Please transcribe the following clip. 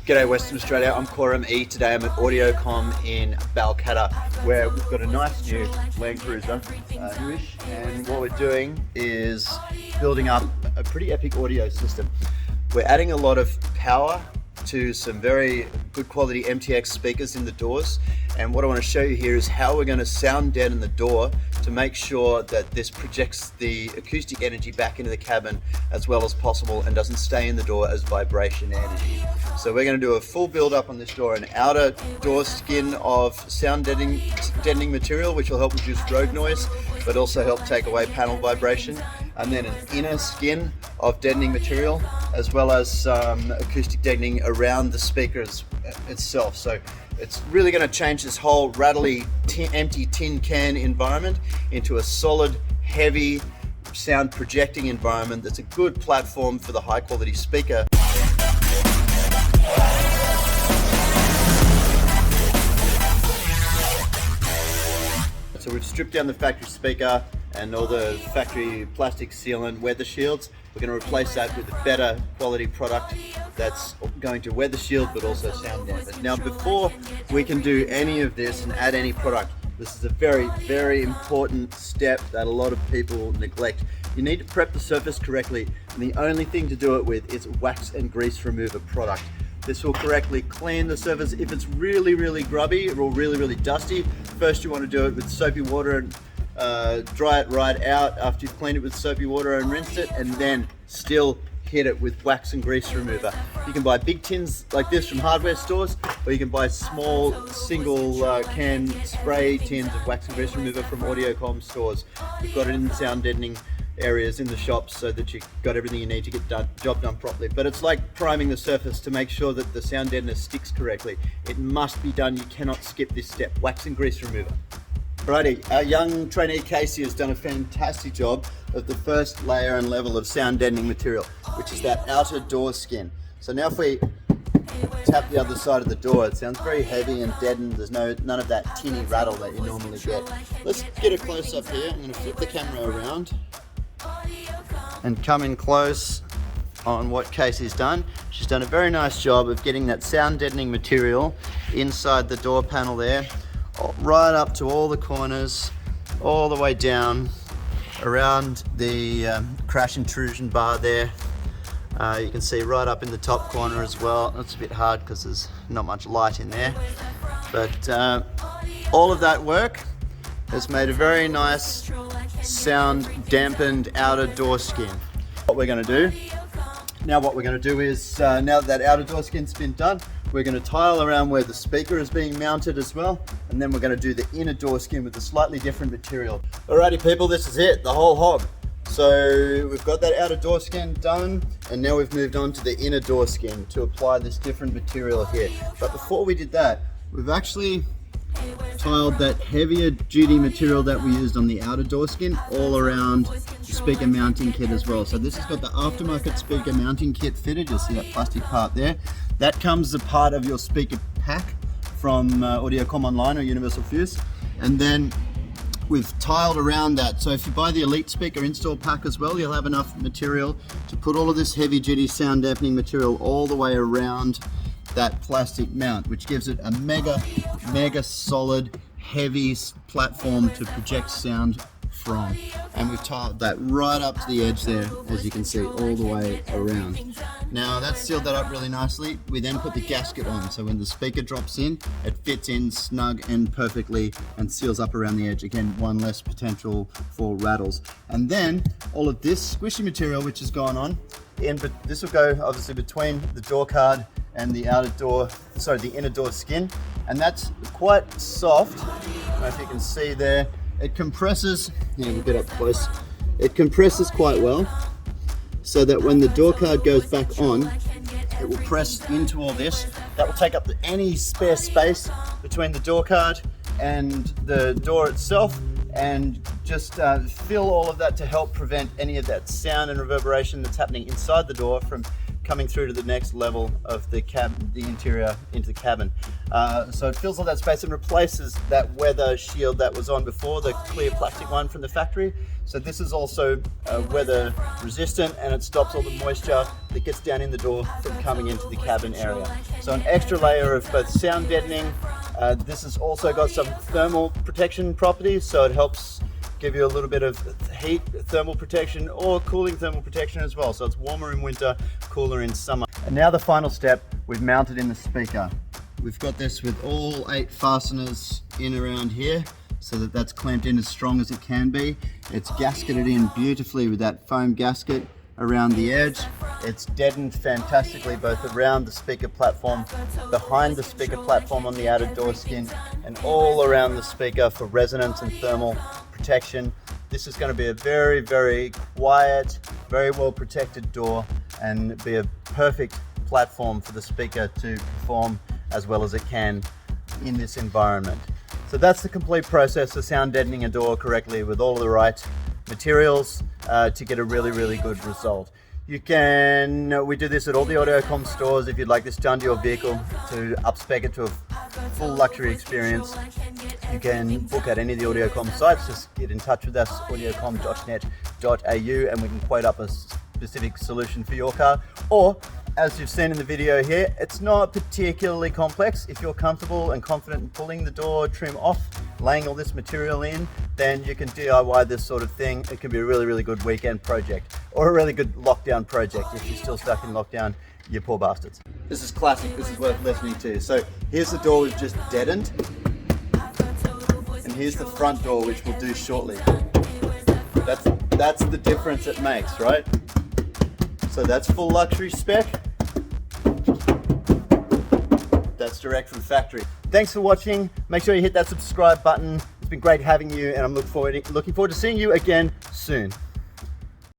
G'day Western Australia, I'm Korum E. Today I'm at Audiocom in Balcatta, where we've got a nice new Landcruiser, newish, and what we're doing is building up a pretty epic audio system. We're adding a lot of power to some very good quality MTX speakers in the doors, and what I want to show you here is how we're going to sound deaden the door to make sure that this projects the acoustic energy back into the cabin as well as possible and doesn't stay in the door as vibration energy. So we're going to do a full build up on this door, an outer door skin of sound deadening material which will help reduce road noise but also help take away panel vibration, and then an inner skin of deadening material as well as some acoustic deadening around the speakers itself. So it's really going to change this whole rattly empty tin can environment into a solid, heavy sound projecting environment that's a good platform for the high quality speaker. So we've stripped down the factory speaker and all the factory plastic sealant weather shields. We're going to replace that with a better quality product that's going to weather shield but also sound dampen. Now before we can do any of this and add any product, this is a very, very important step that a lot of people neglect. You need to prep the surface correctly, and the only thing to do it with is wax and grease remover product. This will correctly clean the surface. If it's really, really grubby or really, really dusty, first you want to do it with soapy water and dry it right out after you've cleaned it with soapy water and rinsed it, and then still hit it with wax and grease remover. You can buy big tins like this from hardware stores, or you can buy small single can spray tins of wax and grease remover from Audiocom stores. We've got it in the sound deadening areas in the shops so that you've got everything you need to get the job done properly. But it's like priming the surface to make sure that the sound deadener sticks correctly. It must be done, you cannot skip this step, wax and grease remover. Alrighty, our young trainee Casey has done a fantastic job of the first layer and level of sound deadening material, which is that outer door skin. So now if we tap the other side of the door, it sounds very heavy and deadened. There's none of that tinny rattle that you normally get. Let's get a close up here. I'm going to flip the camera around and come in close on what Casey's done. She's done a very nice job of getting that sound deadening material inside the door panel there, right up to all the corners, all the way down around the crash intrusion bar there. You can see right up in the top corner as well. It's a bit hard because there's not much light in there, but all of that work has made a very nice sound dampened outer door skin. What we're going to do is now that outer door skin's been done, we're going to tile around where the speaker is being mounted as well, and then we're going to do the inner door skin with a slightly different material. Alrighty people, this is it, the whole hog. So we've got that outer door skin done, and now we've moved on to the inner door skin to apply this different material here. But before we did that, we've actually tiled that heavier duty material that we used on the outer door skin all around the speaker mounting kit as well. So this has got the aftermarket speaker mounting kit fitted. You'll see that plastic part there. That comes as a part of your speaker pack from Audiocom Online or Universal Fuse, and then we've tiled around that. So if you buy the Elite Speaker install pack as well, you'll have enough material to put all of this heavy duty sound dampening material all the way around that plastic mount, which gives it a mega solid heavy platform to project sound from. And we've tiled that right up to the edge there, as you can see, all the way around. Now that's sealed that up really nicely. We then put the gasket on, so when the speaker drops in, it fits in snug and perfectly and seals up around the edge. Again, one less potential for rattles. And then all of this squishy material which has gone on, but this will go obviously between the door card and the the inner door skin, and that's quite soft. I don't know if you can see there. It compresses, we'll get up close. It compresses quite well, so that when the door card goes back on, it will press into all this. That will take up any spare space between the door card and the door itself, and just fill all of that to help prevent any of that sound and reverberation that's happening inside the door from coming through to the next level of the interior into the cabin. So it fills all that space and replaces that weather shield that was on before, the clear plastic one from the factory. So this is also weather resistant, and it stops all the moisture that gets down in the door from coming into the cabin area. So an extra layer of both sound deadening. This has also got some thermal protection properties, so it helps give you a little bit of heat thermal protection or cooling thermal protection as well. So it's warmer in winter, cooler in summer. And now the final step, we've mounted in the speaker. We've got this with all 8 fasteners in around here, so that that's clamped in as strong as it can be. It's gasketed in beautifully with that foam gasket around the edge. It's deadened fantastically both around the speaker platform, behind the speaker platform on the outer door skin, and all around the speaker for resonance and thermal protection. This is going to be a very, very quiet, very well protected door, and be a perfect platform for the speaker to perform as well as it can in this environment. So that's the complete process of sound deadening a door correctly with all of the right materials to get a really, really good result. We do this at all the AudioComm stores. If you'd like this done to your vehicle to up-spec it to a full luxury experience, you can book at any of the AudioComm sites. Just get in touch with us, audiocom.net.au, and we can quote up a specific solution for your car. Or, as you've seen in the video here, it's not particularly complex. If you're comfortable and confident in pulling the door trim off, laying all this material in, then you can DIY this sort of thing. It can be a really, really good weekend project, or a really good lockdown project if you're still stuck in lockdown, you poor bastards. This is classic, this is worth listening to. So here's the door we've just deadened, and here's the front door, which we'll do shortly. That's the difference it makes, right? So that's full luxury spec. That's direct from factory. Thanks for watching. Make sure you hit that subscribe button. It's been great having you, and I'm looking forward to seeing you again soon.